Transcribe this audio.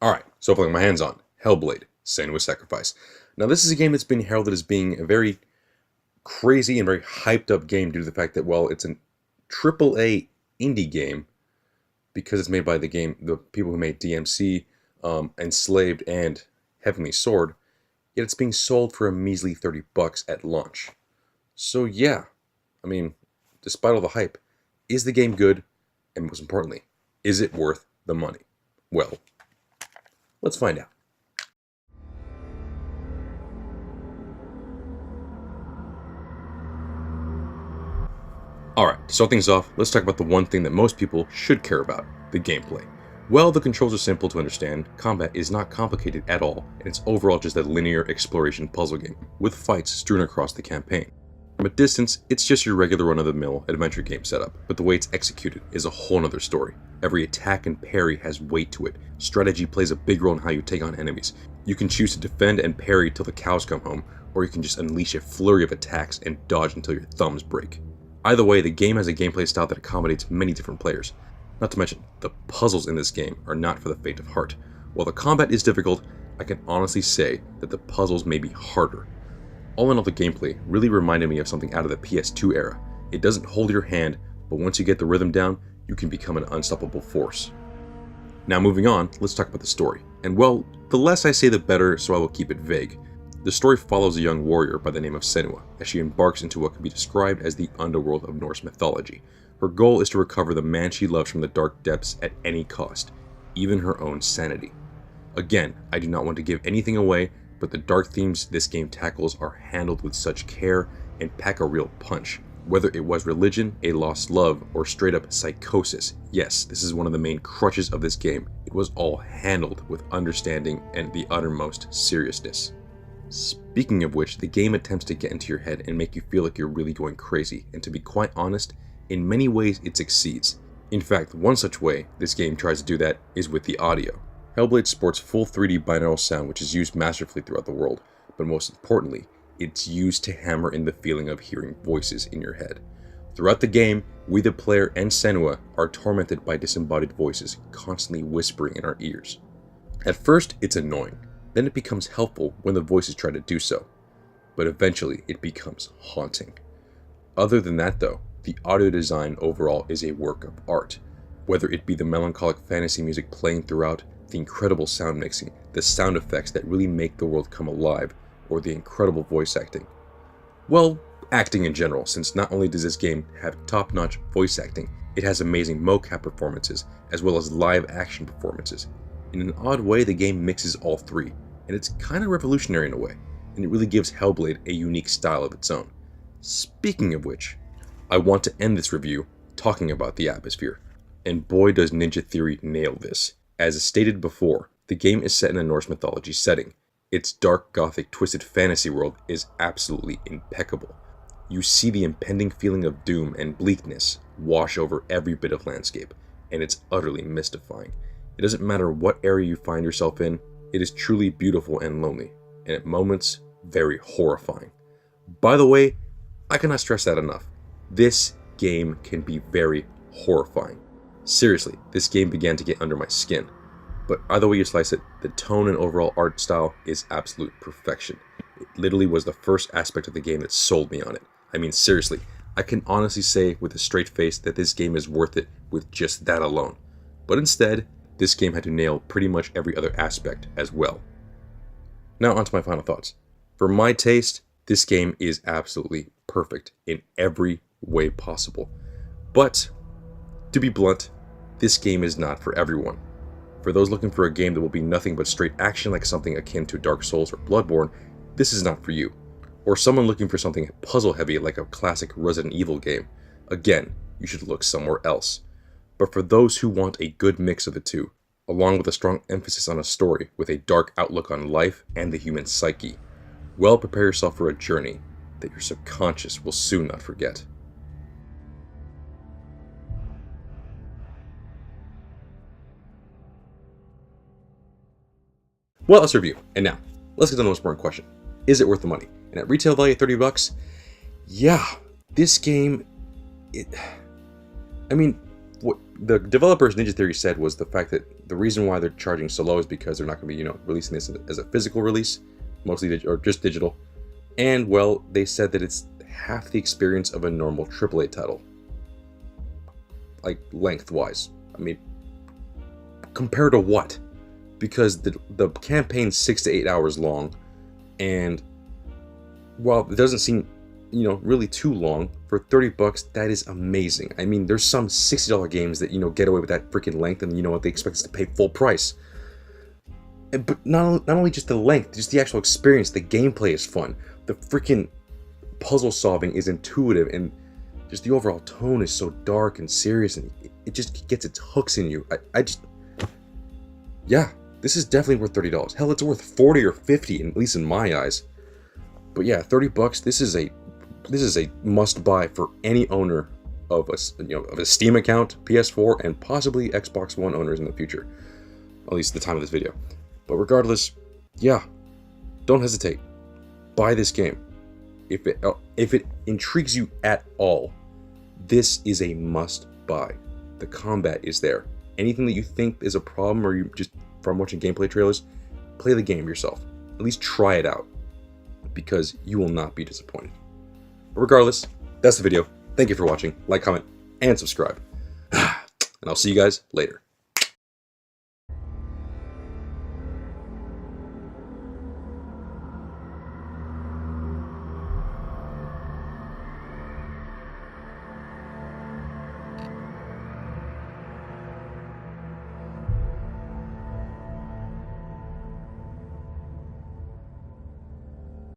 Alright, so I'm putting my hands on Hellblade, Senuas Sacrifice. Now this is a game that's been heralded as being a very crazy and very hyped up game due to the fact that, well, it's an AAA indie game because it's made by the people who made DMC, Enslaved, and Heavenly Sword, yet it's being sold for a measly $30 at launch. So yeah, I mean, despite all the hype, is the game good? And most importantly, is it worth the money? Well, let's find out. Alright, to start things off, let's talk about the one thing that most people should care about, the gameplay. Well, the controls are simple to understand, combat is not complicated at all, and it's overall just a linear exploration puzzle game, with fights strewn across the campaign. From a distance, it's just your regular run-of-the-mill adventure game setup, but the way it's executed is a whole nother story. Every attack and parry has weight to it. Strategy plays a big role in how you take on enemies. You can choose to defend and parry till the cows come home, or you can just unleash a flurry of attacks and dodge until your thumbs break. Either way, the game has a gameplay style that accommodates many different players. Not to mention, the puzzles in this game are not for the faint of heart. While the combat is difficult, I can honestly say that the puzzles may be harder. All in all, the gameplay really reminded me of something out of the PS2 era. It doesn't hold your hand, but once you get the rhythm down, you can become an unstoppable force. Now moving on, let's talk about the story. And well, the less I say the better, so I will keep it vague. The story follows a young warrior by the name of Senua, as she embarks into what can be described as the underworld of Norse mythology. Her goal is to recover the man she loves from the dark depths at any cost, even her own sanity. Again, I do not want to give anything away, but the dark themes this game tackles are handled with such care and pack a real punch. Whether it was religion, a lost love, or straight up psychosis, yes, this is one of the main crutches of this game. It was all handled with understanding and the uttermost seriousness. Speaking of which, the game attempts to get into your head and make you feel like you're really going crazy, and to be quite honest, in many ways it succeeds. In fact, one such way this game tries to do that is with the audio. Hellblade sports full 3D binaural sound, which is used masterfully throughout the world, but most importantly, it's used to hammer in the feeling of hearing voices in your head. Throughout the game, we the player and Senua are tormented by disembodied voices constantly whispering in our ears. At first, it's annoying. Then it becomes helpful when the voices try to do so, but eventually it becomes haunting. Other than that though, the audio design overall is a work of art. Whether it be the melancholic fantasy music playing throughout, the incredible sound mixing, the sound effects that really make the world come alive, or the incredible voice acting. Well, acting in general, since not only does this game have top-notch voice acting, it has amazing mocap performances, as well as live action performances. In an odd way, the game mixes all three, and it's kind of revolutionary in a way, and it really gives Hellblade a unique style of its own. Speaking of which, I want to end this review talking about the atmosphere, and boy does Ninja Theory nail this. As stated before, the game is set in a Norse mythology setting. Its dark, gothic, twisted fantasy world is absolutely impeccable. You see the impending feeling of doom and bleakness wash over every bit of landscape, and it's utterly mystifying. It doesn't matter what area you find yourself in, it is truly beautiful and lonely, and at moments, very horrifying. By the way, I cannot stress that enough. This game can be very horrifying. Seriously, this game began to get under my skin. But either way you slice it, the tone and overall art style is absolute perfection. It literally was the first aspect of the game that sold me on it. I mean, seriously, I can honestly say with a straight face that this game is worth it with just that alone. But instead, this game had to nail pretty much every other aspect as well. Now onto my final thoughts. For my taste, this game is absolutely perfect in every way possible. But, to be blunt, this game is not for everyone. For those looking for a game that will be nothing but straight action like something akin to Dark Souls or Bloodborne, this is not for you. Or someone looking for something puzzle heavy like a classic Resident Evil game, again, you should look somewhere else. But for those who want a good mix of the two, along with a strong emphasis on a story with a dark outlook on life and the human psyche, well, prepare yourself for a journey that your subconscious will soon not forget. Well, let's review. And now, let's get to the most important question. Is it worth the money? And at retail value, $30? Yeah, this game, I mean, what the developers Ninja Theory said was the fact that the reason why they're charging so low is because they're not going to be, you know, releasing this as a physical release, mostly or just digital. And well, they said that it's half the experience of a normal AAA title, like lengthwise. I mean, compared to what? Because the campaign's 6 to 8 hours long, and while it doesn't seem, you know, really too long, for $30, that is amazing. I mean, there's some $60 games that, you know, get away with that freaking length, and you know what, they expect us to pay full price. But not only just the length, just the actual experience. The gameplay is fun. The freaking puzzle solving is intuitive, and just the overall tone is so dark and serious, and it just gets its hooks in you. Yeah, this is definitely worth $30. Hell, it's worth 40 or 50, at least in my eyes. But yeah, $30. This is a must-buy for any owner of a Steam account, PS4, and possibly Xbox One owners in the future. At least at the time of this video. But regardless, yeah, don't hesitate. Buy this game. If it intrigues you at all, this is a must-buy. The combat is there. Anything that you think is a problem, or you just from watching gameplay trailers, play the game yourself. At least try it out, because you will not be disappointed. But regardless, that's the video. Thank you for watching. Like, comment, and subscribe. And I'll see you guys later.